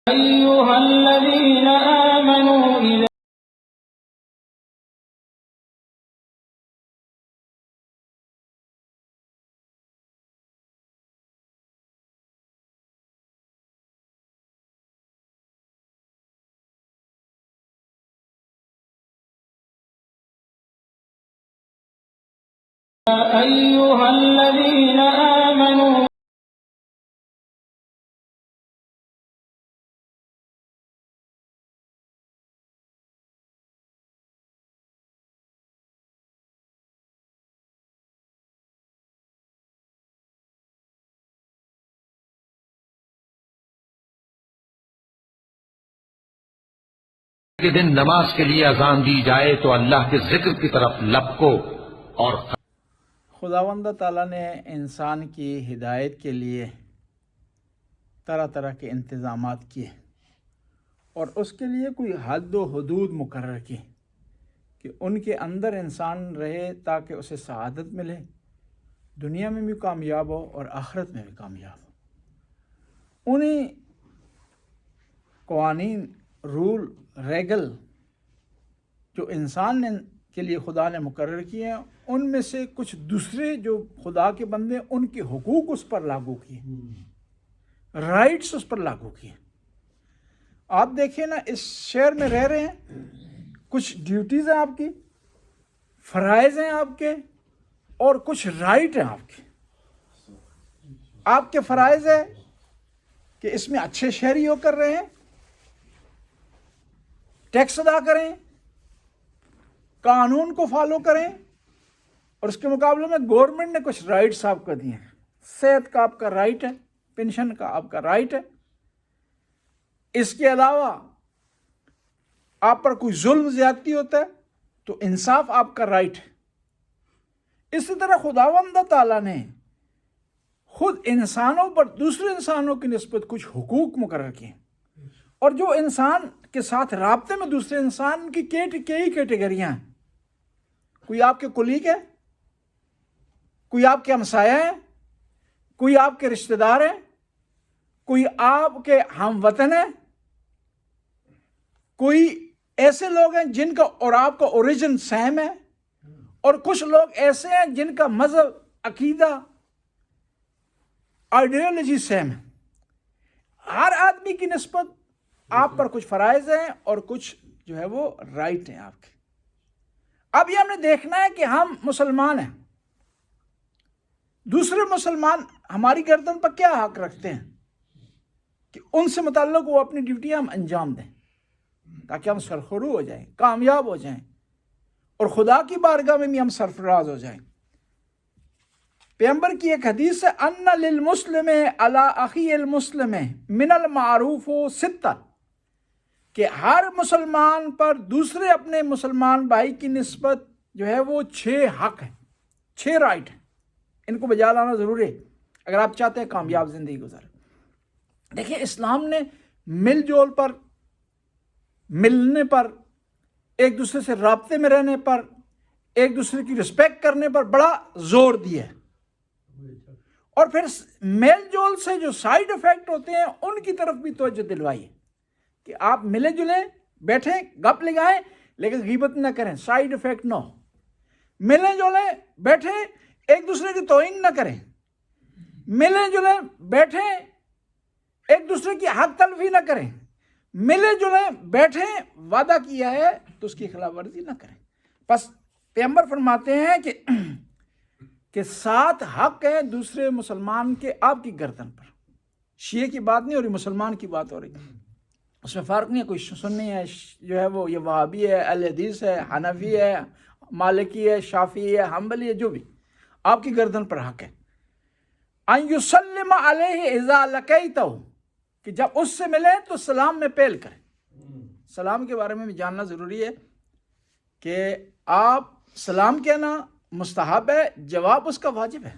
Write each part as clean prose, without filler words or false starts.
أيها الذين آمنوا إذا أيها الذين آمنوا کے دن نماز کے لیے اذان دی جائے تو اللہ کے ذکر کی طرف لپکو اور خداوند تعالیٰ نے انسان کی ہدایت کے لیے طرح طرح کے انتظامات کیے اور اس کے لیے کوئی حد و حدود مقرر کی کہ ان کے اندر انسان رہے تاکہ اسے سعادت ملے، دنیا میں بھی کامیاب ہو اور آخرت میں بھی کامیاب ہو۔ انہیں قوانین، رول، ریگل جو انسان کے لیے خدا نے مقرر کیے ہیں، ان میں سے کچھ دوسرے جو خدا کے بندے ان کے حقوق اس پر لاگو کیے، رائٹس اس پر لاگو کیے۔ آپ دیکھیں نا، اس شہر میں رہ رہے ہیں، کچھ ڈیوٹیز ہیں آپ کی، فرائض ہیں آپ کے، اور کچھ رائٹ ہیں آپ کے۔ آپ کے فرائض ہے کہ اس میں اچھے شہری ہو کر رہے ہیں، ٹیکس ادا کریں، قانون کو فالو کریں، اور اس کے مقابلے میں گورنمنٹ نے کچھ رائٹس آپ کو دیے ہیں۔ صحت کا آپ کا رائٹ ہے، پینشن کا آپ کا رائٹ ہے۔ اس کے علاوہ آپ پر کوئی ظلم زیادتی ہوتا ہے تو انصاف آپ کا رائٹ ہے۔ اسی طرح خداوند تعالیٰ نے خود انسانوں پر دوسرے انسانوں کی نسبت کچھ حقوق مقرر کیے، اور جو انسان کے ساتھ رابطے میں دوسرے انسان کی کئی کیٹیگریاں ہیں۔ کوئی آپ کے کولیگ ہے، کوئی آپ کے ہمسایہ ہیں، کوئی آپ کے رشتہ دار ہیں، کوئی آپ کے ہم وطن ہیں، کوئی ایسے لوگ ہیں جن کا اور آپ کا اوریجن سیم ہے، اور کچھ لوگ ایسے ہیں جن کا مذہب، عقیدہ، آئیڈیالوجی سیم ہے۔ ہر آدمی کی نسبت آپ پر کچھ فرائض ہیں اور کچھ جو ہے وہ رائٹ ہیں آپ کے۔ اب یہ ہم نے دیکھنا ہے کہ ہم مسلمان ہیں، دوسرے مسلمان ہماری گردن پر کیا حق رکھتے ہیں کہ ان سے متعلق وہ اپنی ڈیوٹیاں ہم انجام دیں تاکہ ہم سرخرو ہو جائیں، کامیاب ہو جائیں، اور خدا کی بارگاہ میں بھی ہم سرفراز ہو جائیں۔ پیغمبر کی ایک حدیث ہے، ان للمسلم علی اخی المسلم من المعروف ستہ، کہ ہر مسلمان پر دوسرے اپنے مسلمان بھائی کی نسبت جو ہے وہ 6 حق ہیں، 6 رائٹ ہیں۔ ان کو بجا لانا ضروری ہے اگر آپ چاہتے ہیں کامیاب زندگی گزاریں۔ دیکھیں، اسلام نے مل جول پر، ملنے پر، ایک دوسرے سے رابطے میں رہنے پر، ایک دوسرے کی رسپیکٹ کرنے پر بڑا زور دیا ہے، اور پھر میل جول سے جو سائیڈ افیکٹ ہوتے ہیں ان کی طرف بھی توجہ دلوائی ہے کہ آپ ملے جلیں، بیٹھیں، گپ لگائیں، لیکن غیبت نہ کریں، سائیڈ افیکٹ نہ ہو۔ ملیں جلیں، بیٹھیں، ایک دوسرے کی توہین نہ کریں، ملیں جلیں، بیٹھیں، ایک دوسرے کی حق تلفی نہ کریں، ملے جلیں، بیٹھیں، وعدہ کیا ہے تو اس کی خلاف ورزی نہ کریں۔ بس پیغمبر فرماتے ہیں کہ 7 حق ہیں دوسرے مسلمان کے آپ کی گردن پر۔ شیعہ کی بات نہیں ہو رہی، مسلمان کی بات ہو رہی۔ اس میں فرق نہیں ہے، کوئی سنی ہے جو ہے وہ یہ وہابی ہے، اہل حدیث ہے، حنفی ہے، مالکی ہے، شافعی ہے، حنبلی ہے، جو بھی آپ کی گردن پر حق ہے۔ ان یسلم علیہ اذا لقیتہ، کہ جب اس سے ملے تو سلام میں پہل کریں۔ سلام کے بارے میں بھی جاننا ضروری ہے کہ آپ سلام کہنا مستحب ہے، جواب اس کا واجب ہے،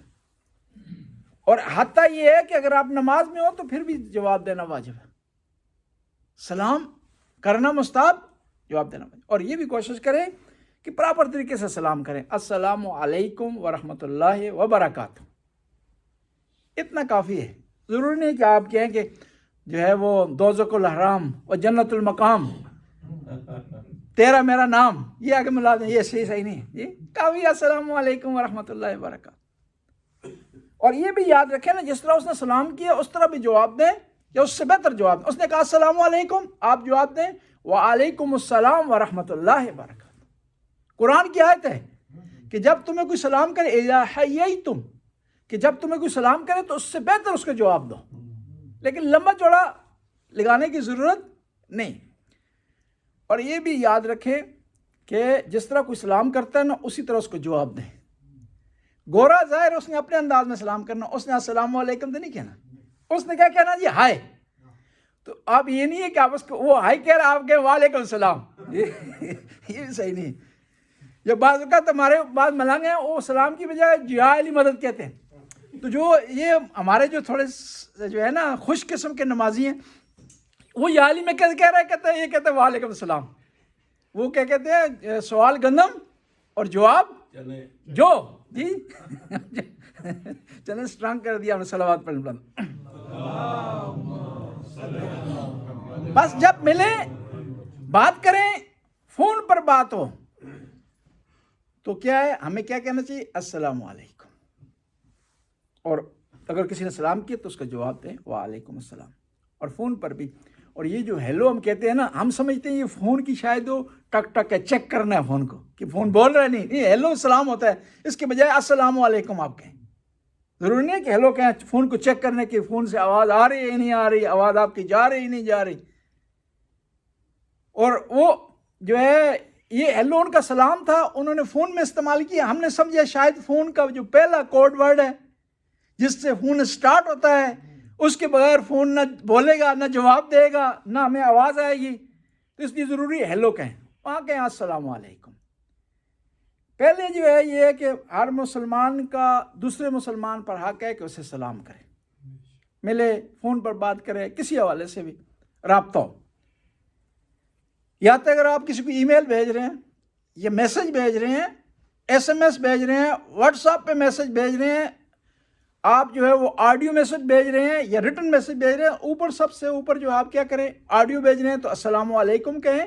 اور حتیٰ یہ ہے کہ اگر آپ نماز میں ہو تو پھر بھی جواب دینا واجب ہے۔ سلام کرنا مستحب، جواب دینا واجب، اور یہ بھی کوشش کریں کہ پراپر طریقے سے سلام کریں، السلام علیکم ورحمۃ اللہ وبرکاتہ۔ اتنا کافی ہے، ضروری نہیں کہ آپ کہیں کہ جو ہے وہ دوزخ الحرام و جنت المقام، تیرا میرا نام، یہ آگے ملا دیں، یہ صحیح نہیں ہے جی. کافی السلام علیکم ورحمۃ اللہ وبرکاتہ. اور یہ بھی یاد رکھیں نا، جس طرح اس نے سلام کیا اس طرح بھی جواب دیں یا اس سے بہتر جواب دیں. اس نے کہا السلام علیکم، آپ جواب دیں وعلیکم السلام ورحمۃ اللہ وبرکاتہ. قرآن کی آیت ہے کہ جب تمہیں کوئی سلام کرے، اذا حییتم، کہ جب تمہیں کوئی سلام کرے تو اس سے بہتر اس کا جواب دو، لیکن لمبا چوڑا لگانے کی ضرورت نہیں. اور یہ بھی یاد رکھیں کہ جس طرح کوئی سلام کرتا ہے نا اسی طرح اس کو جواب دیں. گورا ظاہر اس نے اپنے انداز میں سلام کرنا، اس نے السلام علیکم تو نہیں کہنا، اس نے کیا کہنا جی ہائے. تو آپ یہ نہیں ہے کہ آپ اس کو وہ ہائے کہہ رہا آپ کہیں وعلیکم السلام، یہ بھی صحیح نہیں. یہ بعض اوقات ہمارے بعض ملنگ ہیں وہ سلام کی بجائے جیا علی مدد کہتے ہیں. تو جو یہ ہمارے جو تھوڑے جو ہے نا خوش قسم کے نمازی ہیں وہ یا علی میں کہہ رہے کہتے ہیں، یہ کہتے ہیں وعلیکم السلام. وہ کیا کہتے ہیں سوال گندم اور جواب جو جی چلیں اسٹرانگ کر دیا ہم نے صلوات پڑھنے پڑھنا. بس جب ملیں بات کریں، فون پر بات ہو تو کیا ہے، ہمیں کیا کہنا چاہیے السلام علیکم. اور اگر کسی نے سلام کیا تو اس کا جواب دیں وعلیکم السلام. اور فون پر بھی. اور یہ جو ہیلو ہم کہتے ہیں نا، ہم سمجھتے ہیں یہ فون کی شاید وہ ٹک ٹک ہے، چیک کرنا ہے فون کو کہ فون بول رہا ہے. نہیں، یہ ہیلو سلام ہوتا ہے، اس کے بجائے السلام علیکم آپ کہیں. ضروری نہیں ہے کہ ہیلو کہیں فون کو چیک کرنے کی فون سے آواز آ رہی ہے نہیں آ رہی، آواز آپ کی جا رہی نہیں جا رہی. اور وہ جو ہے یہ ہیلو ان کا سلام تھا، انہوں نے فون میں استعمال کیا. ہم نے سمجھا شاید فون کا جو پہلا کوڈ ورڈ ہے جس سے فون سٹارٹ ہوتا ہے، اس کے بغیر فون نہ بولے گا، نہ جواب دے گا، نہ ہمیں آواز آئے گی. تو اس لیے ضروری ہے ہیلو کہیں، وہاں کہیں السلام علیکم. پہلے جو ہے یہ ہے کہ ہر مسلمان کا دوسرے مسلمان پر حق ہے کہ اسے سلام کرے، ملے، فون پر بات کرے، کسی حوالے سے بھی رابطہ ہو. یا تو اگر آپ کسی کو ای میل بھیج رہے ہیں یا میسج بھیج رہے ہیں، ایس ایم ایس بھیج رہے ہیں، واٹس ایپ پہ میسج بھیج رہے ہیں، آپ جو ہے وہ آڈیو میسج بھیج رہے ہیں یا ریٹن میسج بھیج رہے ہیں، اوپر سب سے اوپر جو آپ کیا کریں، آڈیو بھیج رہے ہیں تو السلام علیکم کہیں.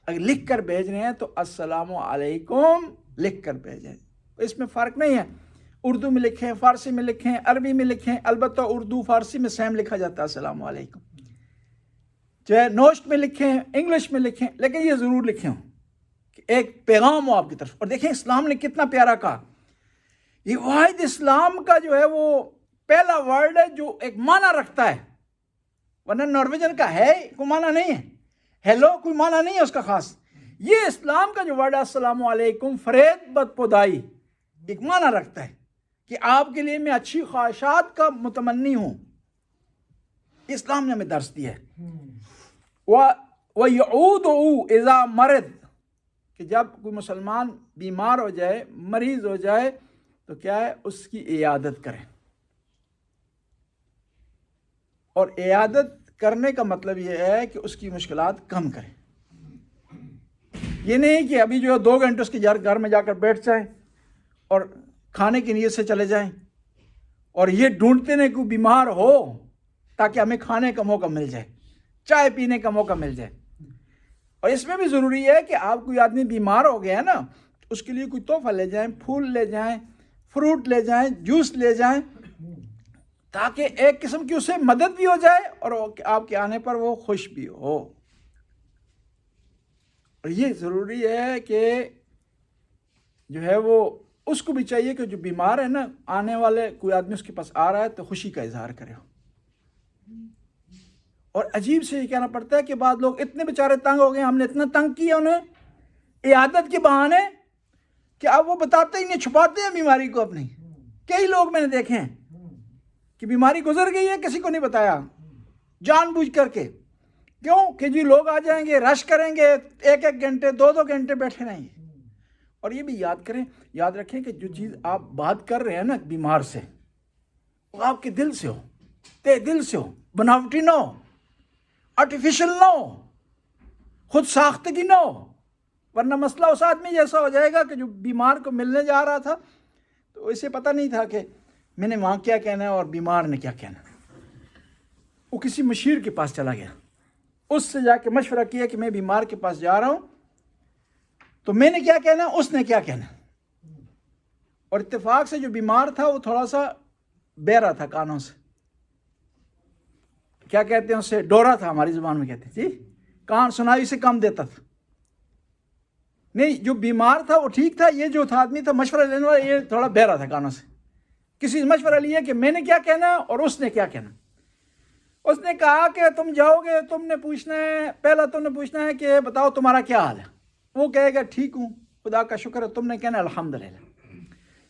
اگر لکھ کر بھیج رہے ہیں تو السلام علیکم لکھ کر بھیجیں. اس میں فرق نہیں ہے، اردو میں لکھیں، فارسی میں لکھیں، عربی میں لکھیں. البتہ اردو فارسی میں سیم لکھا جاتا ہے السلام علیکم. چاہے نوشت میں لکھیں، انگلش میں لکھیں، لیکن یہ ضرور لکھیں ہوں کہ ایک پیغام ہو آپ کی طرف. اور دیکھیں اسلام نے کتنا پیارا کہا. یہ واحد اسلام کا جو ہے وہ پہلا ورڈ ہے جو ایک معنی رکھتا ہے، ورنہ نارویجن کا ہے کوئی معنی نہیں ہے، ہیلو کوئی معنی نہیں ہے اس کا خاص. یہ اسلام کا جو ورڈ ہے السلام علیکم، فرید بد پودائی، ایک معنی رکھتا ہے کہ آپ کے لیے میں اچھی خواہشات کا متمنی ہوں. اسلام نے ہمیں درس دیا ہے. وَيَعُودُ اِذَا مَرِضَ، کہ جب کوئی مسلمان بیمار ہو جائے، مریض ہو جائے تو کیا ہے، اس کی عیادت کریں. اور عیادت کرنے کا مطلب یہ ہے کہ اس کی مشکلات کم کریں. یہ نہیں کہ ابھی جو ہے 2 گھنٹے اس کے گھر میں جا کر بیٹھ جائیں اور کھانے کی نیت سے چلے جائیں اور یہ ڈھونڈتے نہیں کوئی بیمار ہو تاکہ ہمیں کھانے کا موقع مل جائے، چائے پینے کا موقع مل جائے. اور اس میں بھی ضروری ہے کہ آپ کوئی آدمی بیمار ہو گیا ہے نا، اس کے لیے کوئی تحفہ لے جائیں، پھول لے جائیں، فروٹ لے جائیں، جوس لے جائیں، تاکہ ایک قسم کی اسے مدد بھی ہو جائے اور آپ کے آنے پر وہ خوش بھی ہو. اور یہ ضروری ہے کہ جو ہے وہ اس کو بھی چاہیے کہ جو بیمار ہے نا، آنے والے کوئی آدمی اس کے پاس آ رہا ہے تو خوشی کا اظہار کرے. اور عجیب سے یہ کہنا پڑتا ہے کہ بعض لوگ اتنے بیچارے تنگ ہو گئے، ہم نے اتنا تنگ کیا انہیں عیادت کے بہانے کہ اب وہ بتاتے ہی نہیں، چھپاتے ہیں بیماری کو اپنی. کئی لوگ میں نے دیکھے ہیں کہ بیماری گزر گئی ہے، کسی کو نہیں بتایا، جان بوجھ کر کے. کیوں کہ جی لوگ آ جائیں گے، رش کریں گے، 1 گھنٹے 2 گھنٹے بیٹھے رہیں گے. اور یہ بھی یاد رکھیں کہ جو چیز آپ بات کر رہے ہیں نا بیمار سے، وہ آپ کے دل سے ہو، تے دل سے ہو، بناوٹی نہ ہو، آرٹیفیشل نہ ہو، خود ساختگی نہ ہو. ورنہ مسئلہ اس آدمی جیسا ہو جائے گا کہ جو بیمار کو ملنے جا رہا تھا تو اسے پتہ نہیں تھا کہ میں نے وہاں کیا کہنا ہے اور بیمار نے کیا کہنا ہے. وہ کسی مشیر کے پاس چلا گیا، اس سے جا کے مشورہ کیا کہ میں بیمار کے پاس جا رہا ہوں، تو میں نے کیا کہنا، اس نے کیا کہنا. اور اتفاق سے جو بیمار تھا وہ تھوڑا سا بہرا تھا کانوں سے، کیا کہتے ہیں اسے، ڈورا تھا ہماری زبان میں کہتے ہیں جی، کان سنائی سے کم دیتا تھا. نہیں، جو بیمار تھا وہ ٹھیک تھا، یہ جو تھا آدمی تھا مشورہ لینے والا، یہ تھوڑا بہرا تھا کانوں سے. کسی سے مشورہ لیا کہ میں نے کیا کہنا اور اس نے کیا کہنا. اس نے کہا کہ تم جاؤ گے، تم نے پوچھنا ہے، پہلا تم نے پوچھنا ہے کہ بتاؤ تمہارا کیا حال ہے. وہ کہے گا ٹھیک ہوں، خدا کا شکر ہے. تم نے کہنا الحمدللہ.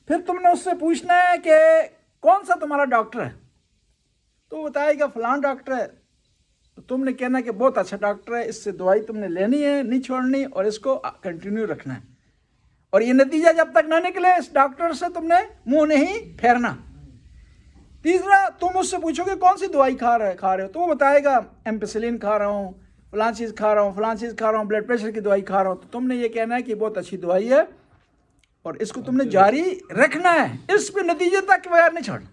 پھر تم نے اس سے پوچھنا ہے کہ کون سا تمہارا ڈاکٹر ہے، تو وہ بتائے گا فلاں ڈاکٹر ہے. تو تم نے کہنا کہ بہت اچھا ڈاکٹر ہے، اس سے دوائی تم نے لینی ہے، نہیں چھوڑنی، اور اس کو کنٹینیو رکھنا ہے. اور یہ نتیجہ جب تک نہ نکلے اس ڈاکٹر سے تم نے منہ نہیں پھیرنا. تیسرا، تم اس سے پوچھو کہ کون سی دوائی کھا رہے ہو، تو وہ بتائے گا ایمپیسلین کھا رہا ہوں، فلاں چیز کھا رہا ہوں، فلاں چیز کھا رہا ہوں، بلڈ پریشر کی دوائی کھا رہا ہوں. تو تم نے یہ کہنا ہے کہ بہت اچھی دوائی ہے اور اس کو تم نے جاری رکھنا ہے، اس پہ نتیجے تک بغیر نہیں چھوڑنا.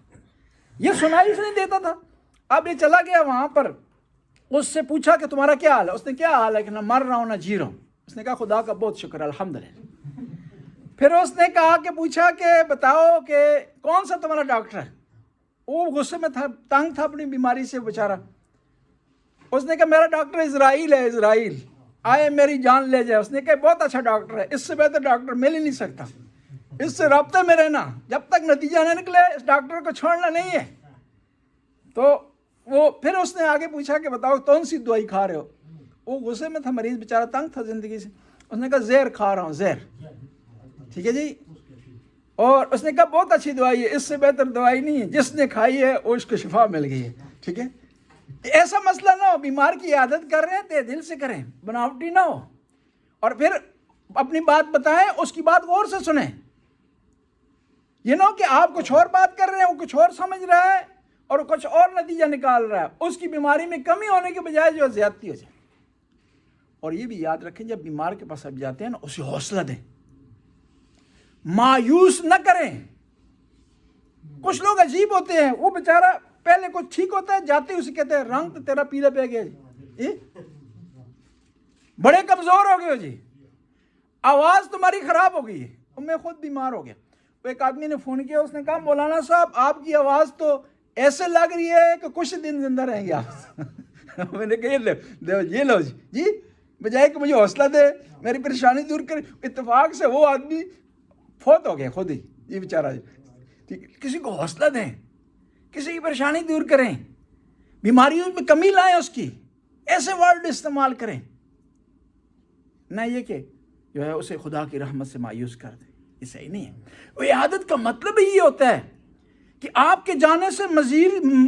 یہ سنائی سے نہیں دیتا تھا. اب یہ چلا گیا وہاں پر، اس سے پوچھا کہ تمہارا کیا حال ہے. اس نے کیا حال ہے کہ نہ مر رہا ہوں نہ جی رہا ہوں. اس نے کہا خدا کا بہت شکر الحمدللہ. پھر اس نے کہا کہ پوچھا کہ بتاؤ کہ کون سا تمہارا ڈاکٹر ہے. وہ غصے میں تھا، تنگ تھا اپنی بیماری سے بیچارہ. اس نے کہا میرا ڈاکٹر اسرائیل ہے، اسرائیل آئے میری جان لے جائے. اس نے کہا بہت اچھا ڈاکٹر ہے، اس سے بہتر ڈاکٹر مل ہی نہیں سکتا، اس سے رابطے میں رہنا، جب تک نتیجہ نہ نکلے اس ڈاکٹر کو چھوڑنا نہیں ہے. تو وہ پھر اس نے آگے پوچھا کہ بتاؤ کون سی دوائی کھا رہے ہو. وہ غصے میں تھا، مریض بیچارہ تنگ تھا زندگی سے. اس نے کہا زہر کھا رہا ہوں، زہر. ٹھیک ہے جی. اور اس نے کہا بہت اچھی دوائی ہے، اس سے بہتر دوائی نہیں ہے، جس نے کھائی ہے وہ اس کو شفا مل گئی ہے. ٹھیک ہے. ایسا مسئلہ نہ ہو، بیمار کی عادت کر رہے ہیں تو دل سے کریں، بناوٹی نہ ہو. اور پھر اپنی بات بتائیں، اس کی بات غور سے سنیں. یہ نہ ہو کہ آپ کچھ اور بات کر رہے ہیں، وہ کچھ اور سمجھ رہا ہے اور کچھ اور نتیجہ نکال رہا ہے. اس کی بیماری میں کمی ہونے کے بجائے جو زیادتی ہو جائے. اور یہ بھی یاد رکھیں جب بیمار کے پاس اب جاتے ہیں نا، اسے حوصلہ دیں، مایوس نہ کریں. کچھ لوگ عجیب ہوتے ہیں، وہ بیچارہ پہلے کچھ ٹھیک ہوتا ہے، جاتے ہی اسے کہتے ہیں رنگ تو تیرا پیلا پہ گیا جی، بڑے کمزور ہو گئے ہو جی، آواز تمہاری خراب ہو گئی ہے. اور میں خود بیمار ہو گیا. وہ ایک آدمی نے فون کیا، اس نے کہا مولانا صاحب آپ کی آواز تو ایسے لگ رہی ہے کہ کچھ دن زندہ رہیں گے آپ. میں نے کہا یہ لو جی، بجائے کہ مجھے حوصلہ دے، میری پریشانی دور کرے. اتفاق سے وہ آدمی فوت ہو گیا خود ہی، یہ بیچارہ. ٹھیک، کسی کو حوصلہ دیں، کسی کی پریشانی دور کریں، بیماریوں میں کمی لائیں، اس کی ایسے ورڈ استعمال کریں، نہ یہ کہ جو ہے اسے خدا کی رحمت سے مایوس کر دیں. یہ صحیح نہیں ہے. وہ عادت کا مطلب ہی یہ ہوتا ہے کہ آپ کے جانے سے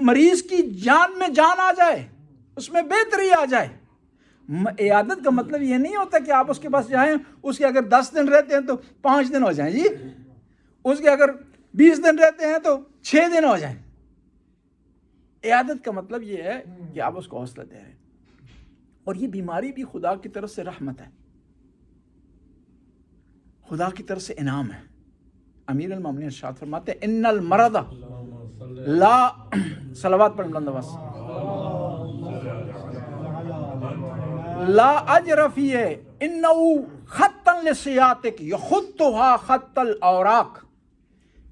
مریض کی جان میں جان آ جائے، اس میں بہتری آ جائے. عیادت کا مطلب یہ نہیں ہوتا کہ آپ اس کے پاس جائیں، اس کے اگر 10 دن رہتے ہیں تو 5 دن ہو جائیں جی، اس کے اگر 20 دن رہتے ہیں تو 6 دن ہو جائیں. عیادت کا مطلب یہ ہے کہ آپ اس کو حوصلہ دے رہے ہیں. اور یہ بیماری بھی خدا کی طرف سے رحمت ہے، خدا کی طرف سے انعام ہے. امیر المومنین ارشاد فرماتے ہیں ان المرض لا صلوات پر بلند آواز لا اجر فیہ انہ خطا لسیاتک یخطها خط الاوراق.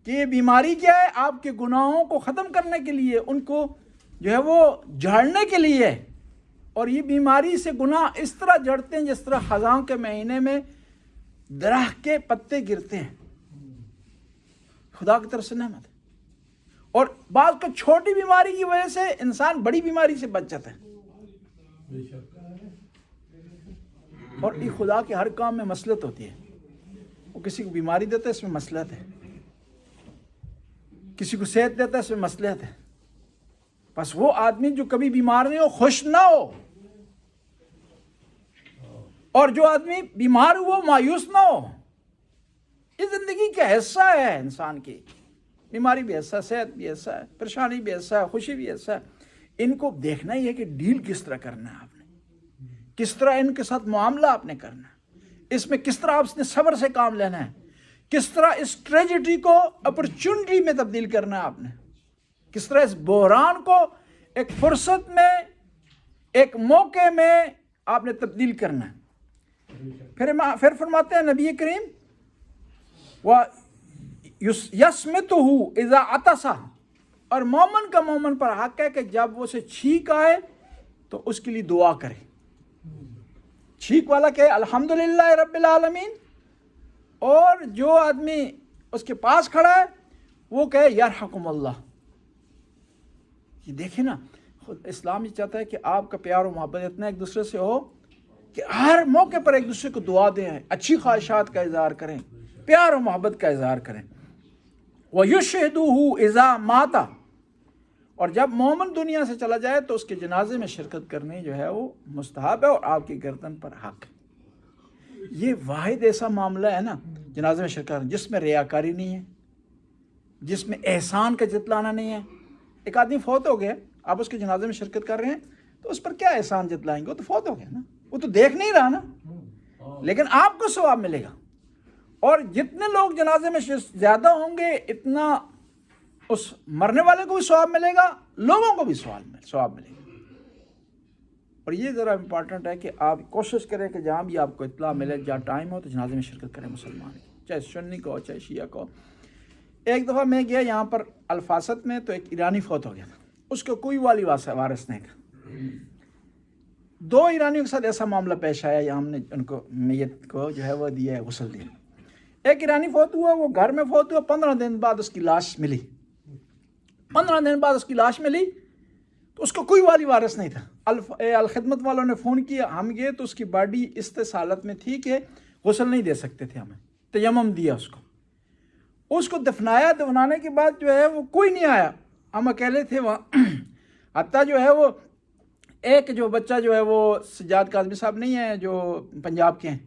کہ یہ بیماری کیا ہے؟ آپ کے گناہوں کو ختم کرنے کے لیے، ان کو جو ہے وہ جھاڑنے کے لیے. اور یہ بیماری سے گناہ اس طرح جڑتے ہیں جس طرح خزاں کے مہینے میں درخت کے پتے گرتے ہیں. خدا کی طرف سے نعمت ہے. اور بعض کو چھوٹی بیماری کی وجہ سے انسان بڑی بیماری سے بچ جاتا ہے. اور یہ خدا کے ہر کام میں مصلحت ہوتی ہے. وہ کسی کو بیماری دیتا ہے، اس میں مصلحت ہے. کسی کو صحت دیتا ہے، اس میں مصلحت ہے. بس وہ آدمی جو کبھی بیمار نہیں ہو، خوش نہ ہو، اور جو آدمی بیمار ہو مایوس نہ ہو. یہ زندگی کا حصہ ہے انسان کی. بیماری بھی حصہ ہے، صحت بھی حصہ ہے، پریشانی بھی حصہ ہے، خوشی بھی حصہ ہے. ان کو دیکھنا ہی ہے کہ ڈیل کس طرح کرنا ہے آپ نے، کس طرح ان کے ساتھ معاملہ آپ نے کرنا ہے، اس میں کس طرح آپ نے صبر سے کام لینا ہے، کس طرح اس ٹریجڈی کو اپرچونٹی میں تبدیل کرنا ہے آپ نے، کس طرح اس بحران کو ایک فرصت میں، ایک موقع میں آپ نے تبدیل کرنا ہے۔ پھر فرماتے ہیں نبی کریم وَيَسْمِتُهُ إِذَا عَطَسَ، اور مومن کا مومن پر حق ہے کہ جب وہ اسے چھینک آئے تو اس کے لیے دعا کرے۔ چھینک والا کہ الحمدللہ رب العالمین، اور جو آدمی اس کے پاس کھڑا ہے وہ کہے یرحمکم اللہ۔ یہ دیکھیں نا، خود اسلام یہ چاہتا ہے کہ آپ کا پیار و محبت اتنا ایک دوسرے سے ہو کہ ہر موقع پر ایک دوسرے کو دعا دیں، اچھی خواہشات کا اظہار کریں، پیار و محبت کا اظہار کریں۔ وَيُشْهِدُهُ إِذَا مَاتَ، اور جب مومن دنیا سے چلا جائے تو اس کے جنازے میں شرکت کرنی جو ہے وہ مستحب ہے اور آپ کی گردن پر حق ہے۔ یہ واحد ایسا معاملہ ہے نا جنازے میں شرکت جس میں ریاکاری نہیں ہے، جس میں احسان کا جتلانا نہیں ہے۔ ایک آدمی فوت ہو گیا، آپ اس کے جنازے میں شرکت کر رہے ہیں تو اس پر کیا احسان جتلائیں گے؟ وہ تو فوت ہو گیا نا، وہ تو دیکھ نہیں رہا نا، لیکن آپ کو ثواب ملے گا۔ اور جتنے لوگ جنازے میں زیادہ ہوں گے اتنا اس مرنے والے کو بھی ثواب ملے گا، لوگوں کو بھی ثواب ملے گا۔ اور یہ ذرا امپورٹنٹ ہے کہ آپ کوشش کریں کہ جہاں بھی آپ کو اطلاع ملے، جہاں ٹائم ہو تو جنازے میں شرکت کریں مسلمان کی، چاہے سنی کو چاہے شیعہ کو۔ ایک دفعہ میں گیا یہاں پر الفاست میں، تو ایک ایرانی فوت ہو گیا تھا، اس کو کوئی والی وارث نہیں تھا۔ 2 ایرانیوں کے ساتھ ایسا معاملہ پیش آیا، یا ہم نے ان کو میت کو جو ہے وہ دیا ہے، غسل دیا۔ ایک ایرانی فوت ہوا، وہ گھر میں فوت ہوا، 15 دن بعد اس کی لاش ملی۔ 15 دن بعد اس کی لاش ملی تو اس کو کوئی والی وارث نہیں تھا۔ الخدمت والوں نے فون کیا، ہم گئے تو اس کی باڈی اس حالت میں تھی کہ غسل نہیں دے سکتے تھے، ہمیں تیمم دیا اس کو دفنایا۔ دفنانے کے بعد جو ہے وہ کوئی نہیں آیا، ہم اکیلے تھے وہاں۔ حتیٰ جو ہے وہ ایک جو بچہ جو ہے وہ سجاد کاظمی صاحب نہیں ہیں جو پنجاب کے ہیں،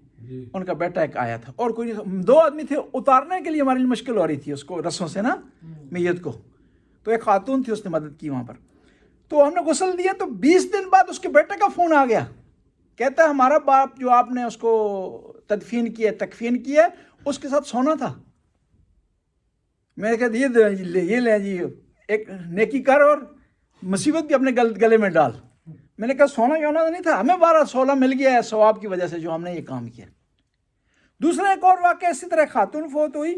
ان کا بیٹا ایک آیا تھا، اور کوئی نہیں تھا۔ 2 آدمی تھے، اتارنے کے لیے ہمارے لیے مشکل ہو رہی تھی اس کو رسوں سے نا، میت کو۔ تو ایک خاتون تھی، اس نے مدد کی وہاں پر۔ تو ہم نے غسل دیا تو 20 دن بعد اس کے بیٹے کا فون آ گیا، کہتا ہے ہمارا باپ جو آپ نے اس کو تکفین کیا اس کے ساتھ سونا تھا۔ میں نے کہا یہ لے جی، ایک نیکی کر اور مصیبت بھی اپنے گلے میں ڈال۔ میں نے کہا سونا یونا نہیں تھا، ہمیں 12-16 مل گیا ہے ثواب کی وجہ سے جو ہم نے یہ کام کیا۔ دوسرا ایک اور واقعہ اسی طرح، خاتون فوت ہوئی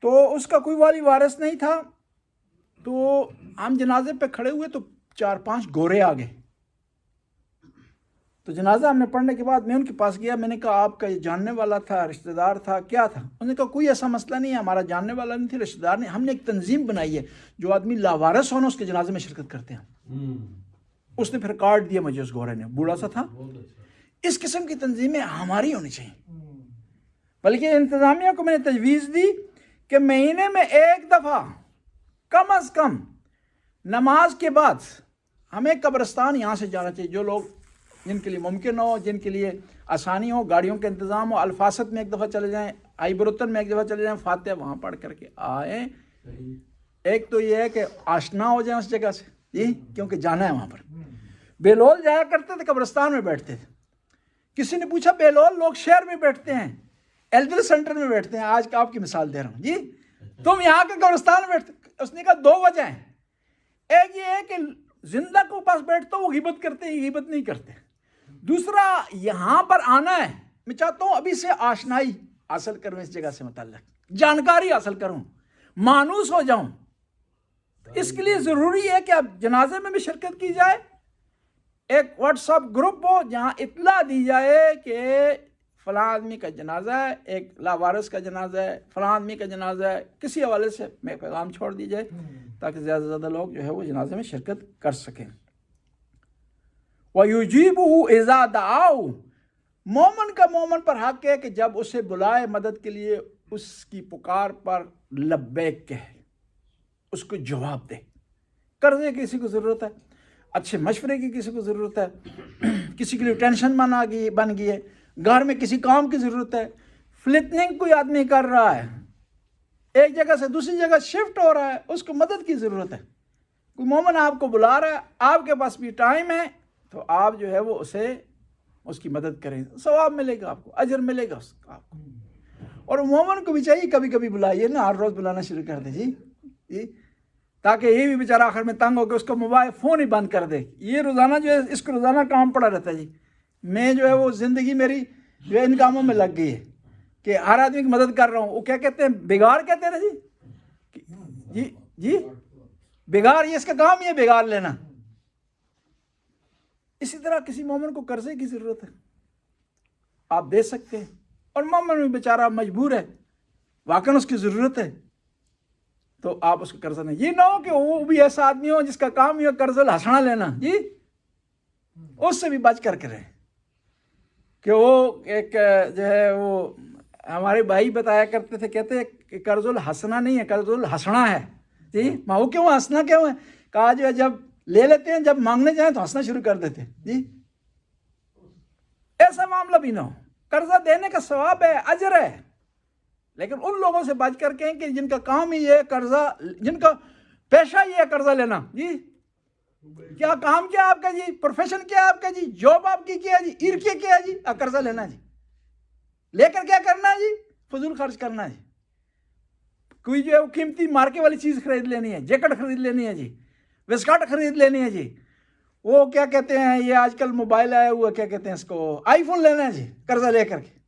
تو اس کا کوئی والی وارث نہیں تھا، تو ہم جنازے پہ کھڑے ہوئے تو 4-5 گورے آ گئے۔ تو جنازہ ہم نے پڑھنے کے بعد میں ان کے پاس گیا، میں نے کہا آپ کا یہ جاننے والا تھا، رشتہ دار تھا، کیا تھا؟ انہوں نے کہا کوئی ایسا مسئلہ نہیں ہے، ہمارا جاننے والا نہیں تھی، رشتہ دار نہیں، ہم نے ایک تنظیم بنائی ہے، جو آدمی لاوارث ہونا اس کے جنازے میں شرکت کرتے ہیں۔ اس نے پھر کارڈ دیا مجھے، اس گورے نے، بوڑھا سا تھا۔ اس قسم کی تنظیمیں ہماری ہونی چاہیے، بلکہ انتظامیہ کو میں نے تجویز دی کہ مہینے میں 1 دفعہ کم از کم نماز کے بعد ہمیں قبرستان یہاں سے جانا چاہیے، جو لوگ جن کے لیے ممکن ہو، جن کے لیے آسانی ہو، گاڑیوں کا انتظام ہو، الفاست میں 1 دفعہ چلے جائیں، آئی بروتن میں 1 دفعہ چلے جائیں، فاتحہ وہاں پڑھ کر کے آئیں۔ ایک تو یہ ہے کہ آشنا ہو جائیں اس جگہ سے، جی، کیونکہ جانا ہے وہاں پر۔ بیلول جایا کرتے تھے، قبرستان میں بیٹھتے تھے۔ کسی نے پوچھا بیلول لوگ شہر میں بیٹھتے ہیں، ایلڈر سینٹر میں بیٹھتے ہیں، آج کا آپ کی مثال دے رہا ہوں، جی تم یہاں کے قبرستان میں بیٹھتے۔ اس نے کہا 2 وجہ ہیں، ایک یہ ہے کہ زندہ کو پاس بیٹھتا ہوں وہ غیبت کرتے ہیں، غیبت نہیں کرتے۔ دوسرا یہاں پر آنا ہے، میں چاہتا ہوں ابھی سے آشنائی حاصل کروں، اس جگہ سے متعلق جانکاری حاصل کروں، مانوس ہو جاؤں۔ اس کے لیے ضروری ہے کہ اب جنازے میں بھی شرکت کی جائے، ایک واٹس ایپ گروپ ہو جہاں اطلاع دی جائے کہ فلاں آدمی کا جنازہ ہے، ایک لاوارث کا جنازہ ہے، فلاں آدمی کا جنازہ ہے، کسی حوالے سے میں پیغام چھوڑ دی جائے تاکہ زیادہ سے زیادہ لوگ جو ہے وہ جنازے میں شرکت کر سکیں۔ وَيُجِيبُهُ إِذَا دَعَاهُ، مومن کا مومن پر حق ہے کہ جب اسے بلائے مدد کے لیے اس کی پکار پر لبیک کہے، اس کو جواب دے۔ قرضے کی کسی کو ضرورت ہے، اچھے مشورے کی کسی کو ضرورت ہے، کسی کے لیے ٹینشن بن گئی ہے، گھر میں کسی کام کی ضرورت ہے، فلٹنگ کوئی آدمی کر رہا ہے، ایک جگہ سے دوسری جگہ شفٹ ہو رہا ہے، اس کو مدد کی ضرورت ہے، کوئی مومن آپ کو بلا رہا ہے، آپ کے پاس بھی ٹائم ہے، تو آپ جو ہے وہ اس کی مدد کریں، ثواب ملے گا، آپ کو اجر ملے گا آپ کو۔ اور مومن کو بھی چاہیے کبھی کبھی بلائیے نا، ہر روز بلانا شروع کر دیں، جی تاکہ یہ بھی بیچارہ آخر میں تنگ ہو کے اس کا موبائل فون ہی بند کر دے. یہ روزانہ جو ہے اس کو روزانہ کام پڑا رہتا ہے جی. میں جو ہے وہ زندگی میری جو ہے ان کاموں میں لگ گئی ہے کہ ہر آدمی کی مدد کر رہا ہوں. وہ کیا کہتے ہیں, بگاڑ کہتے ہیں نا جی. جی بگاڑ, یہ اس کا کام ہی ہے بگاڑ لینا. اسی طرح کسی مومن کو قرضے کی ضرورت ہے, آپ دے سکتے ہیں, اور مومن بھی بیچارہ مجبور ہے, واقعاً اس کی ضرورت ہے, تو آپ اس کو قرضہ نہیں. یہ نہ ہو کہ وہ بھی ایسا آدمی ہو جس کا کام ہی قرض الحسنہ لینا جی, اس سے بھی بچ کر کے رہے. کہ وہ ایک جو ہے وہ ہمارے بھائی بتایا کرتے تھے, کہتے ہیں کہ قرض الحسنہ نہیں ہے, قرض الحسنہ ہے جی. وہ کیوں ہنسنا کیوں ہے؟ کہا جو ہے جب لے لیتے ہیں, جب مانگنے جائیں تو ہنسنا شروع کر دیتے ہیں جی. ایسا معاملہ بھی نہ ہو. قرضہ دینے کا ثواب ہے, اجر ہے, لیکن ان لوگوں سے بچ کر کے کہ جن کا کام ہی ہے قرضہ, جن کا پیشہ ہی ہے قرضہ لینا جی. کیا کام کیا آپ کا جی, پروفیشن کیا آپ کا جی, جاب آپ کی کیا جی, ارکے کیا جی, قرضہ لینا جی. لے کر کیا کرنا ہے جی, فضول خرچ کرنا ہے. کوئی جو ہے وہ قیمتی مارکے والی چیز خرید لینی ہے, جیکٹ خرید لینی ہے جی, وسکٹ خرید لینی ہے جی. وہ کیا کہتے ہیں, یہ آج کل موبائل آیا ہوا, کیا کہتے ہیں اس کو, آئی فون لینا ہے جی قرضہ لے کر کے.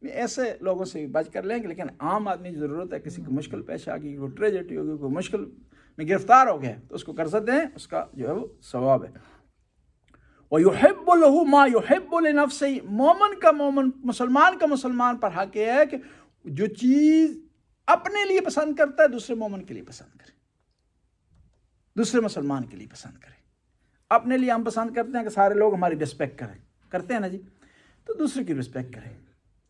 ایسے لوگوں سے بچ کر لیں گے. لیکن عام آدمی کی ضرورت ہے, کسی کو مشکل پیش آ گئی, کوئی ٹریجڈی ہوگی, کوئی مشکل میں گرفتار ہو گیا, تو اس کو قرضہ دیں, اس کا جو ہے وہ ثواب ہے. وَيُحِبُّ لَهُ مَا يُحِبُّ لِنَفْسِهِ, مومن کا مومن, مسلمان کا مسلمان پر حق یہ ہے کہ جو چیز اپنے لیے پسند کرتا ہے دوسرے مومن کے لیے پسند کرے, دوسرے مسلمان کے لیے پسند کرے. اپنے لیے ہم پسند کرتے ہیں کہ سارے لوگ ہماری رسپیکٹ کریں, کرتے ہیں نا جی, تو دوسرے کی رسپیکٹ کریں.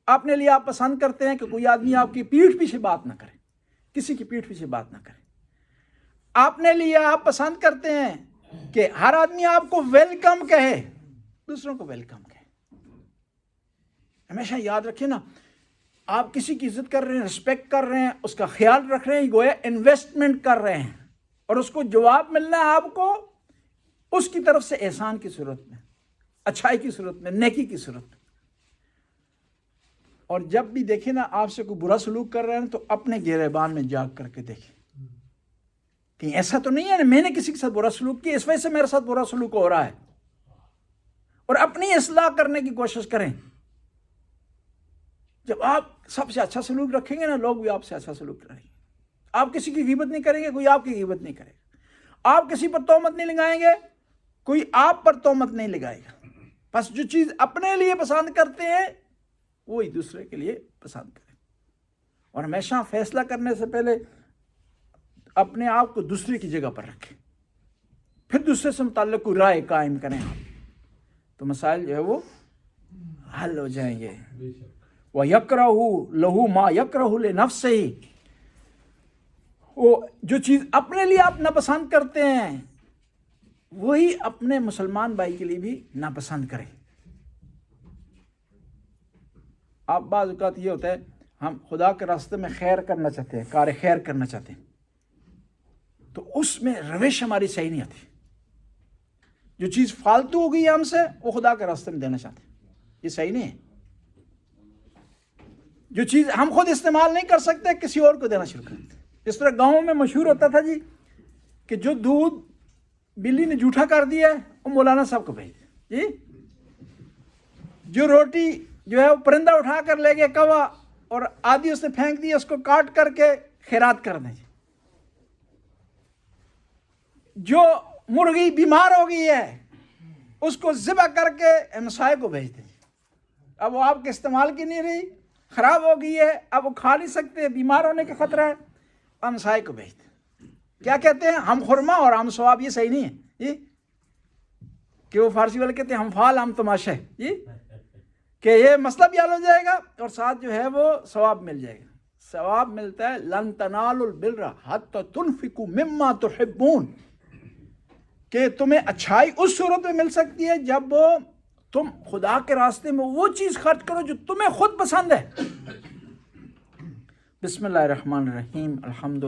اپنے لیے آپ پسند کرتے ہیں کہ کوئی آدمی آپ کی پیٹھ پیچھے بات نہ کرے, کسی کی پیٹھ پیچھے بات نہ کرے. اپنے لیے آپ پسند کرتے ہیں کہ ہر آدمی آپ کو ویلکم کہے, دوسروں کو ویلکم کہے. ہمیشہ یاد رکھیں نا, آپ کسی کی عزت کر رہے ہیں, رسپیکٹ کر رہے ہیں, اس کا خیال رکھ رہے ہیں, گویا انویسٹمنٹ کر رہے ہیں, اور اس کو جواب ملنا ہے آپ کو اس کی طرف سے احسان کی صورت میں, اچھائی کی صورت میں, نیکی کی صورت میں. اور جب بھی دیکھیں نا آپ سے کوئی برا سلوک کر رہے ہیں تو اپنے گریبان میں جاگ کر کے دیکھیں کہ ایسا تو نہیں ہے نا میں نے کسی کے ساتھ برا سلوک کیا, اس وجہ سے میرے ساتھ برا سلوک ہو رہا ہے, اور اپنی اصلاح کرنے کی کوشش کریں. جب آپ سب سے اچھا سلوک رکھیں گے نا, لوگ بھی آپ سے اچھا سلوک کریں گے. آپ کسی کی غیبت نہیں کریں گے, کوئی آپ کی غیبت نہیں کرے گا. آپ کسی پر تہمت نہیں لگائیں گے, کوئی آپ پر تہمت نہیں لگائے گا. بس جو چیز اپنے لیے پسند کرتے ہیں وہی دوسرے کے لیے پسند کریں. اور ہمیشہ فیصلہ کرنے سے پہلے اپنے آپ کو دوسرے کی جگہ پر رکھیں, پھر دوسرے سے متعلق کوئی رائے قائم کریں آپ, تو مسائل جو ہے وہ حل ہو جائیں گے. وَيَكْرَهُ لَهُ مَا يَكْرَهُ لِنَفْسِهِ, وہ جو چیز اپنے لیے آپ ناپسند کرتے ہیں وہی اپنے مسلمان بھائی کے لیے بھی ناپسند کریں. آپ بعض اوقات یہ ہوتا ہے ہم خدا کے راستے میں خیر کرنا چاہتے ہیں, کار خیر کرنا چاہتے ہیں, تو اس میں روش ہماری صحیح نہیں آتی. جو چیز فالتو ہو گئی ہے ہم سے وہ خدا کے راستے میں دینا چاہتے ہیں, یہ صحیح نہیں ہے. جو چیز ہم خود استعمال نہیں کر سکتے کسی اور کو دینا شروع کر دیتے. اس طرح گاؤں میں مشہور ہوتا تھا جی کہ جو دودھ بلی نے جھوٹا کر دیا ہے وہ مولانا صاحب کو بھیج دے جی. جو روٹی جو ہے وہ پرندہ اٹھا کر لے گئے کوا, اور آدھی اس نے پھینک دی, اس کو کاٹ کر کے خیرات کر دیں جی. جو مرغی بیمار ہو گئی ہے اس کو ذبح کر کے ہمسائے کو بھیج دیں. اب وہ آپ کے استعمال کی نہیں رہی, خراب ہو گئی ہے, اب وہ کھا نہیں سکتے, بیمار ہونے کا خطرہ ہے, ہمسائے کو بھیج دیں. کیا کہتے ہیں, ہم خرما اور ہم ثواب. یہ صحیح نہیں ہے جی, کہ وہ فارسی والے کہتے ہیں ہم فال ہم تماشا جی, کہ یہ مسئلہ بھی حل ہو جائے گا اور ساتھ جو ہے وہ ثواب مل جائے گا. ثواب ملتا ہے لن تنالوا البر حتی تنفقوا مما تحبون, کہ تمہیں اچھائی اس صورت میں مل سکتی ہے جب تم خدا کے راستے میں وہ چیز خرچ کرو جو تمہیں خود پسند ہے. بسم اللہ الرحمن الرحیم. الحمدللہ.